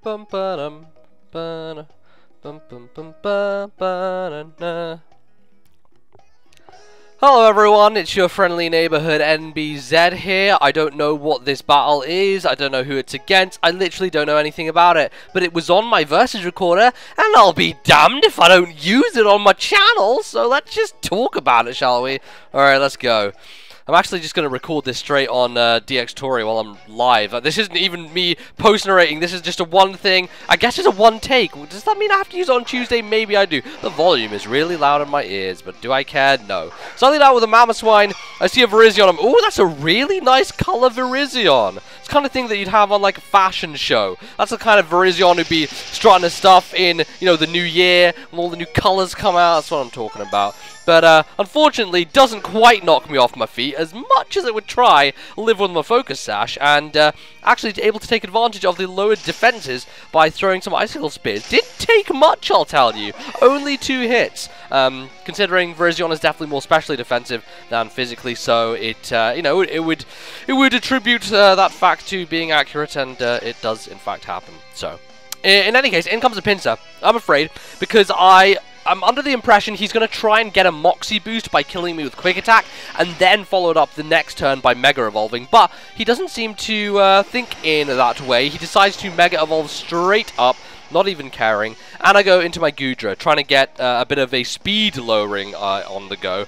bum ba-dum, ba-da, bum bum bum ba ba-da-na. Hello everyone, it's your friendly neighborhood NBZ here. I don't know what this battle is, I don't know who it's against, I literally don't know anything about it. But it was on my Versus recorder, and I'll be damned if I don't use it on my channel, so let's just talk about it, shall we? Alright, let's go. I'm actually just going to record this straight on DxTory while I'm live. This isn't even me post-narrating, this is just a one thing. I guess it's a one take. Does that mean I have to use it on Tuesday? Maybe I do. The volume is really loud in my ears, but do I care? No. Starting out with a Mamoswine, I see a Virizion. Oh, that's a really nice color Virizion. It's the kind of thing that you'd have on like a fashion show. That's the kind of Virizion who'd be strutting his stuff in, you know, the new year, when all the new colors come out. That's what I'm talking about. But unfortunately, doesn't quite knock me off my feet as much as it would try live with my Focus Sash, and actually able to take advantage of the lowered defenses by throwing some Icicle Spears. Didn't take much, I'll tell you. Only 2 hits. Considering Virizion is definitely more specially defensive than physically, so it you know, it would attribute that fact to being accurate, and it does in fact happen. So in any case, in comes a Pinsir. I'm afraid, because I'm under the impression he's going to try and get a Moxie boost by killing me with Quick Attack, and then follow it up the next turn by Mega Evolving, but he doesn't seem to think in that way. He decides to Mega Evolve straight up, not even caring, and I go into my Goodra, trying to get a bit of a speed lowering on the go.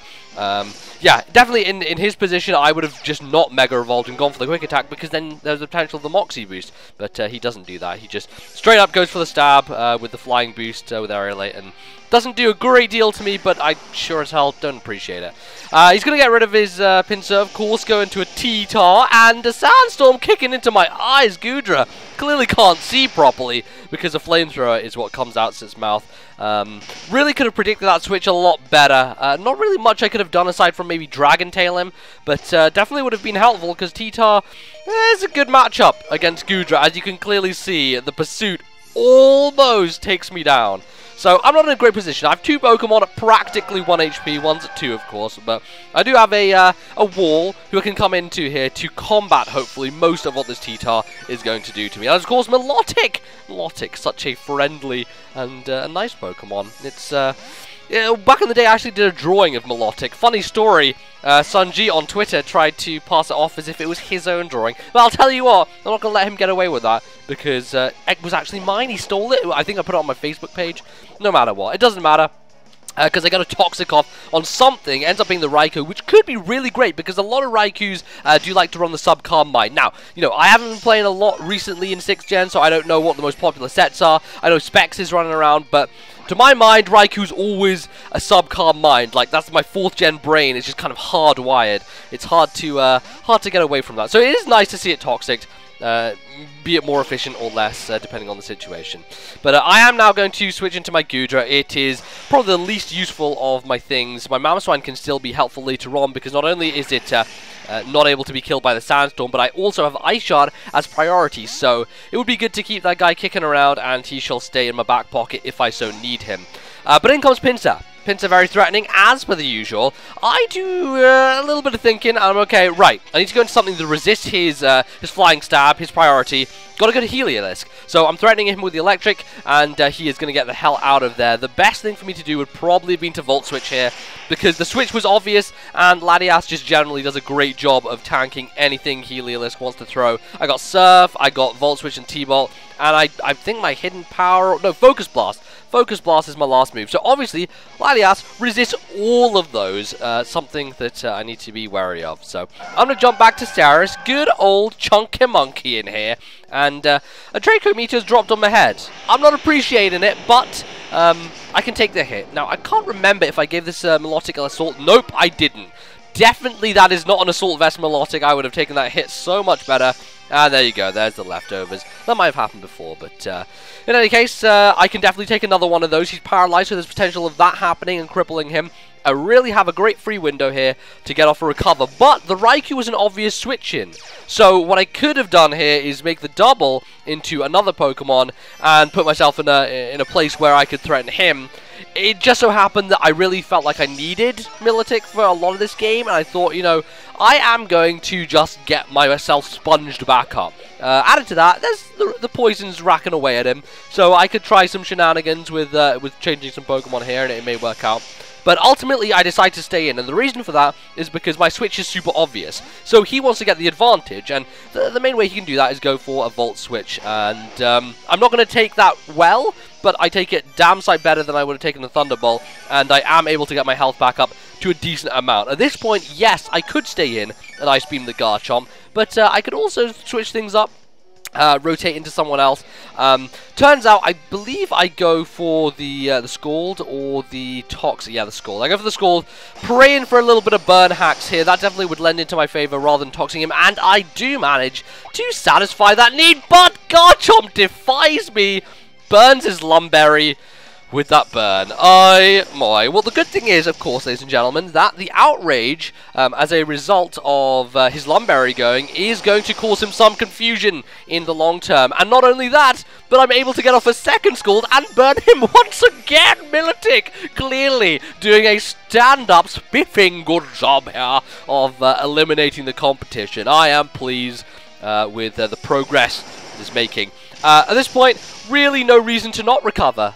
Yeah, definitely in his position, I would have just not Mega Evolved and gone for the Quick Attack, because then there's the potential of the Moxie boost, but he doesn't do that. He just straight up goes for the stab with the Flying boost with Aerolate, and doesn't do a great deal to me, but I sure as hell don't appreciate it. He's going to get rid of his Pinsir, of course, go into a T-Tar, and a Sandstorm kicking into my eyes. Goodra clearly can't see properly, because a Flamethrower is what comes out of its mouth. Really could have predicted that switch a lot better. Not really much I could have done aside from maybe Dragon Tail him, but definitely would have been helpful, because T-Tar is a good matchup against Goodra. As you can clearly see, the Pursuit almost takes me down. So I'm not in a great position. I have 2 Pokemon at practically 1 HP, one's at 2 of course, but I do have a wall who I can come into here to combat, hopefully, most of what this T-Tar is going to do to me. And of course, Milotic! Milotic, such a friendly and a nice Pokemon. It's, back in the day I actually did a drawing of Milotic. Funny story, Sunji on Twitter tried to pass it off as if it was his own drawing. But I'll tell you what, I'm not going to let him get away with that, because it was actually mine. He stole it. I think I put it on my Facebook page. No matter what, it doesn't matter. Because I got a Toxic off on something, ends up being the Raikou, which could be really great, because a lot of Raikous do like to run the Sub-Calm Mine. Now, you know, I haven't been playing a lot recently in 6th Gen, so I don't know what the most popular sets are. I know Specs is running around, but to my mind, Raikou's always a Sub-Calm Mind. Like, that's my 4th Gen brain. It's just kind of hardwired. It's hard to get away from that. So it is nice to see it Toxic. Be it more efficient or less, depending on the situation. But I am now going to switch into my Goodra. It is probably the least useful of my things. My Mamoswine can still be helpful later on, because not only is it not able to be killed by the Sandstorm, but I also have Ice Shard as priority, so it would be good to keep that guy kicking around, and he shall stay in my back pocket if I so need him. But in comes Pinsir. Pinsir very threatening, as per the usual. I do a little bit of thinking, and I'm okay, right, I need to go into something that resists his Flying Stab, his priority. Gotta go to Heliolisk. So I'm threatening him with the Electric, and he is going to get the hell out of there. The best thing for me to do would probably have been to Volt Switch here, because the switch was obvious, and Latias just generally does a great job of tanking anything Heliolisk wants to throw. I got Surf, I got Volt Switch and T-Bolt, and I think my Hidden Power, no, Focus Blast. Focus Blast is my last move. So obviously, Latias resists all of those, something that I need to be wary of. So I'm going to jump back to Saris. Good old Chunky Monkey in here. And a Draco Meteor's dropped on my head. I'm not appreciating it, but I can take the hit. Now, I can't remember if I gave this Milotic Assault. Nope, I didn't. Definitely that is not an Assault Vest Milotic. I would have taken that hit so much better. And there you go, there's the leftovers. That might have happened before, but in any case, I can definitely take another one of those. He's paralyzed, so there's potential of that happening and crippling him. I really have a great free window here to get off a recover, but the Raikou was an obvious switch-in. So what I could have done here is make the double into another Pokemon and put myself in a place where I could threaten him. it just so happened that I really felt like I needed Militic for a lot of this game, and I thought, you know, I am going to just get myself sponged back up. Added to that, there's the poison's racking away at him, so I could try some shenanigans with changing some Pokemon here, and it may work out. But ultimately, I decided to stay in, and the reason for that is because my switch is super obvious. So he wants to get the advantage, and the main way he can do that is go for a Volt Switch. And I'm not going to take that well, but I take it damn sight better than I would have taken the Thunderbolt, and I am able to get my health back up to a decent amount. At this point, yes, I could stay in and Ice Beam the Garchomp, but I could also switch things up. Rotate into someone else. Turns out, I believe I go for the Scald or the Toxic. Yeah, the Scald. I go for the Scald, praying for a little bit of burn hacks here. That definitely would lend into my favor rather than toxing him, and I do manage to satisfy that need, but Garchomp defies me, burns his Lumberry with that burn. Well, the good thing is, of course, ladies and gentlemen, that the Outrage, as a result of his Lumberry going, is going to cause him some confusion in the long term. And not only that, but I'm able to get off a second Scald and burn him once again. Militic clearly doing a stand-up, spiffing good job here of eliminating the competition. I am pleased with the progress it is making. At this point, really no reason to not recover.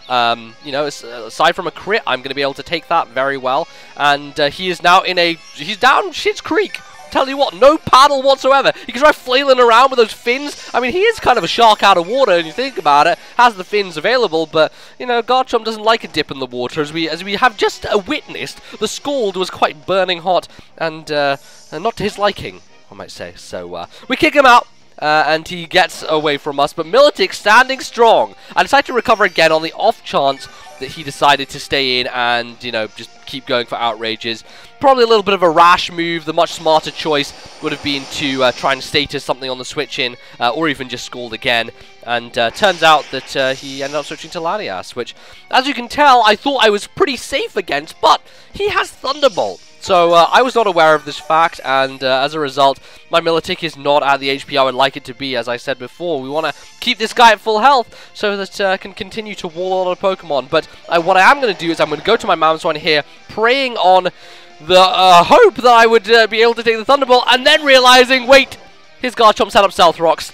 You know, aside from a crit, I'm going to be able to take that very well. And he is now he's down Shit's Creek. Tell you what, no paddle whatsoever. You can try flailing around with those fins. I mean, he is kind of a shark out of water, and you think about it, has the fins available, but, you know, Garchomp doesn't like a dip in the water. As we have just witnessed, the Scald was quite burning hot, and not to his liking, I might say. So, we kick him out. And he gets away from us, but Militic standing strong. I decided to recover again on the off chance that he decided to stay in and, you know, just keep going for Outrages. Probably a little bit of a rash move. The much smarter choice would have been to try and status something on the switch in, or even just Scald again. And turns out that he ended up switching to Latias, which, as you can tell, I thought I was pretty safe against, but he has Thunderbolt. So I was not aware of this fact, and as a result, my Militic is not at the HP I would like it to be, as I said before. We want to keep this guy at full health so that I can continue to wall on a Pokemon. But what I am going to do is I'm going to go to my Mamoswine here, praying on the hope that I would be able to take the Thunderbolt, and then realizing, wait, his Garchomp set up Stealth Rocks.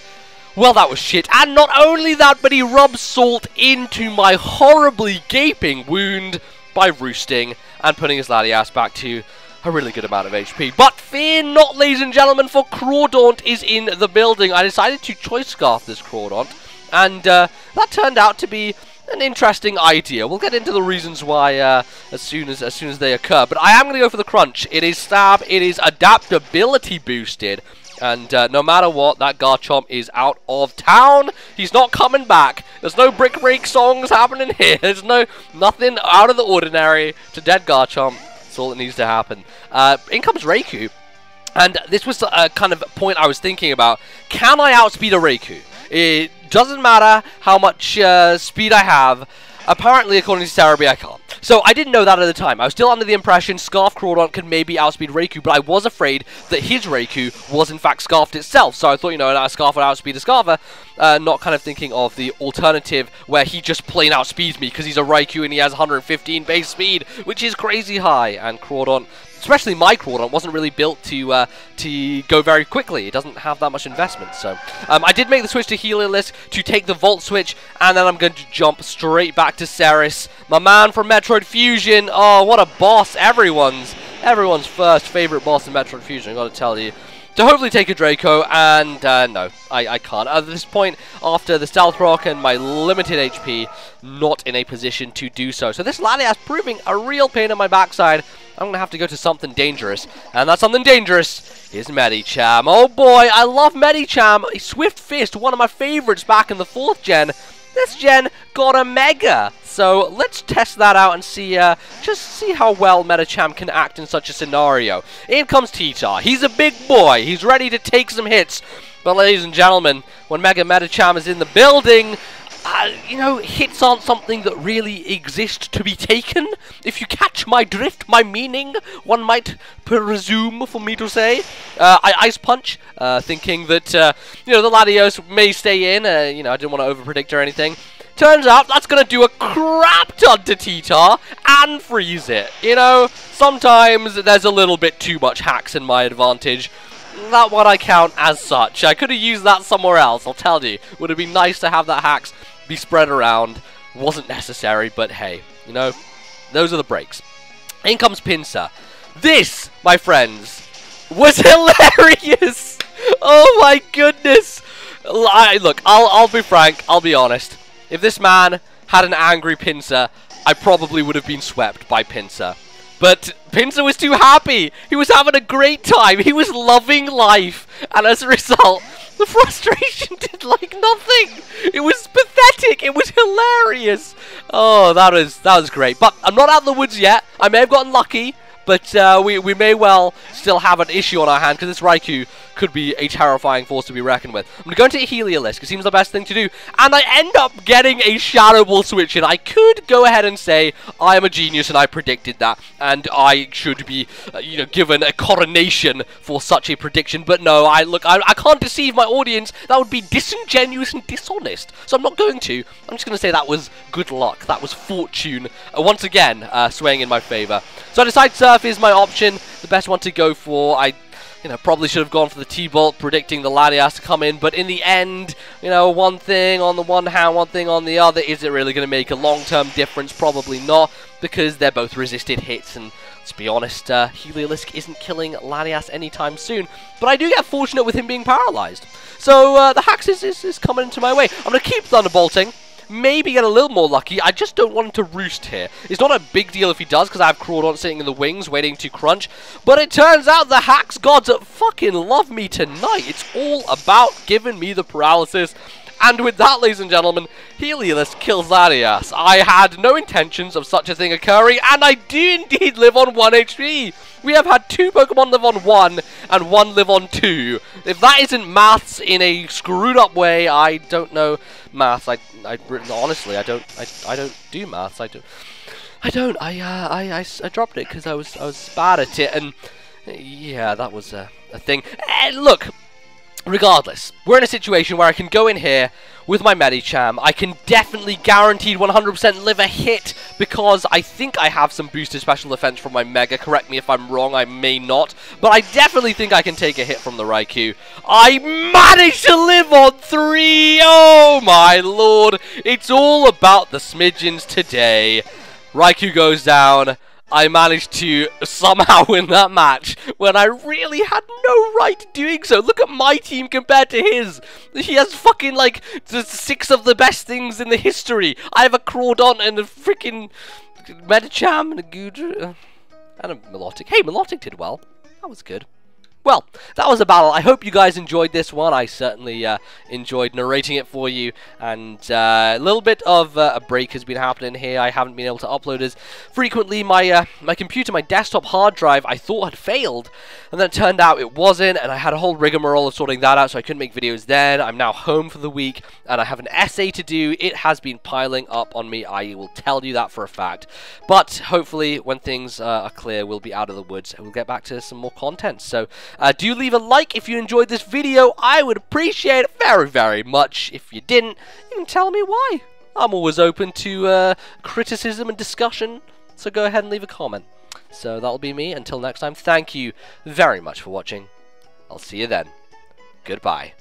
Well, that was shit. And not only that, but he rubs salt into my horribly gaping wound by roosting and putting his Latias back to a really good amount of HP. But fear not, ladies and gentlemen, for Crawdaunt is in the building. I decided to Choice Scarf this Crawdaunt, and that turned out to be an interesting idea. We'll get into the reasons why as soon as they occur. But I am going to go for the Crunch. It is Stab. It is Adaptability boosted. And no matter what, that Garchomp is out of town. He's not coming back. There's no Brick Break songs happening here. There's nothing out of the ordinary to dead Garchomp. That's all that needs to happen. In comes Raikou. And this was a kind of point I was thinking about. Can I outspeed a Raikou? It doesn't matter how much speed I have. Apparently, according to Cerebi, I can't. So I didn't know that at the time. I was still under the impression Scarf Crawdaunt could maybe outspeed Raikou, but I was afraid that his Raikou was in fact Scarfed itself. So I thought, you know, a Scarf would outspeed a Scarfer, not kind of thinking of the alternative where he just plain outspeeds me because he's a Raikou and he has 115 base speed, which is crazy high. And Crawdaunt, especially my Crawdaunt, wasn't really built to go very quickly. It doesn't have that much investment. So I did make the switch to Heliolisk to take the Volt Switch, and then I'm going to jump straight back to Ceres, my man from Metroid Fusion. Oh, what a boss! Everyone's first favorite boss in Metroid Fusion, I gotta tell you. To hopefully take a Draco, and no, I can't. At this point, after the Stealth Rock and my limited HP, not in a position to do so. So this Latias proving a real pain in my backside. I'm going to have to go to something dangerous, and that something dangerous is Medicham. Oh boy, I love Medicham. Swift Fist, one of my favorites back in the 4th gen. This gen got a Mega. So let's test that out and see, just see how well Medicham can act in such a scenario. In comes T-Tar. He's a big boy. He's ready to take some hits. But ladies and gentlemen, when Mega Medicham is in the building, you know, hits aren't something that really exist to be taken. If you catch my drift, my meaning, one might presume for me to say. I Ice Punch, thinking that, you know, the Latios may stay in. You know, I didn't want to overpredict or anything. Turns out that's going to do a crap ton to T-Tar and freeze it. You know, sometimes there's a little bit too much hacks in my advantage. That one I count as such. I could have used that somewhere else, I'll tell you. Would have been nice to have that hacks be spread around. Wasn't necessary, but hey, you know, those are the breaks. In comes Pinsir. This, my friends, was hilarious! Oh my goodness! Look, I'll be frank, I'll be honest. If this man had an angry Pinsir, I probably would have been swept by Pinsir. But Pinsir was too happy. He was having a great time. He was loving life. And as a result, the frustration did like nothing. It was pathetic. It was hilarious. Oh, that was great. But I'm not out of the woods yet. I may have gotten lucky. But we may well still have an issue on our hand, because this Raikou could be a terrifying force to be reckoned with. I'm going to go into Heliolisk. It seems the best thing to do. And I end up getting a Shadow Ball switch in. I could go ahead and say I am a genius and I predicted that. And I should be, you know, given a coronation for such a prediction. But no, I can't deceive my audience. That would be disingenuous and dishonest. So I'm not going to. I'm just going to say that was good luck. That was fortune. Once again, swaying in my favor. So I decide Surf is my option, the best one to go for. I, you know, probably should have gone for the T-Bolt, predicting the Latias to come in, but in the end, you know, one thing on the one hand, one thing on the other, is it really going to make a long-term difference? Probably not, because they're both resisted hits, and let's be honest, Heliolisk isn't killing Latias anytime soon, but I do get fortunate with him being paralyzed. So, the Hacks is coming into my way. I'm going to keep Thunderbolting. Maybe get a little more lucky. I just don't want him to roost here. It's not a big deal if he does, because I have Crawdon sitting in the wings waiting to crunch. But it turns out the Hacks gods fucking love me tonight. It's all about giving me the paralysis. And with that, ladies and gentlemen, Heliolisk kills Latias. I had no intentions of such a thing occurring, and I do indeed live on 1 HP. We have had 2 Pokemon live on 1, and 1 live on 2. If that isn't maths in a screwed up way, I don't know maths. Honestly, I don't do maths. I dropped it because I was bad at it, and yeah, that was a thing. Look. Regardless, we're in a situation where I can go in here with my Medicham. I can definitely guaranteed 100% live a hit, because I think I have some boosted special defense from my Mega. Correct me if I'm wrong, I may not. But I definitely think I can take a hit from the Raikou. I managed to live on 3! Oh my lord! It's all about the smidgens today. Raikou goes down. I managed to somehow win that match when I really had no right doing so. Look at my team compared to his. He has fucking like 6 of the best things in the history. I have a Crawdon and a freaking Medicham and a Goodra and a Milotic. Hey, Milotic did well. That was good. Well, that was a battle. I hope you guys enjoyed this one. I certainly enjoyed narrating it for you. And a little bit of a break has been happening here. I haven't been able to upload as frequently. My computer, my desktop hard drive, I thought had failed. And then it turned out it wasn't. And I had a whole rigmarole of sorting that out, so I couldn't make videos then. I'm now home for the week. And I have an essay to do. It has been piling up on me. I will tell you that for a fact. But hopefully, when things are clear, we'll be out of the woods. And we'll get back to some more content. So, do leave a like if you enjoyed this video. I would appreciate it very, very much. If you didn't, you can tell me why. I'm always open to criticism and discussion, so go ahead and leave a comment. So that'll be me. Until next time, thank you very much for watching. I'll see you then. Goodbye.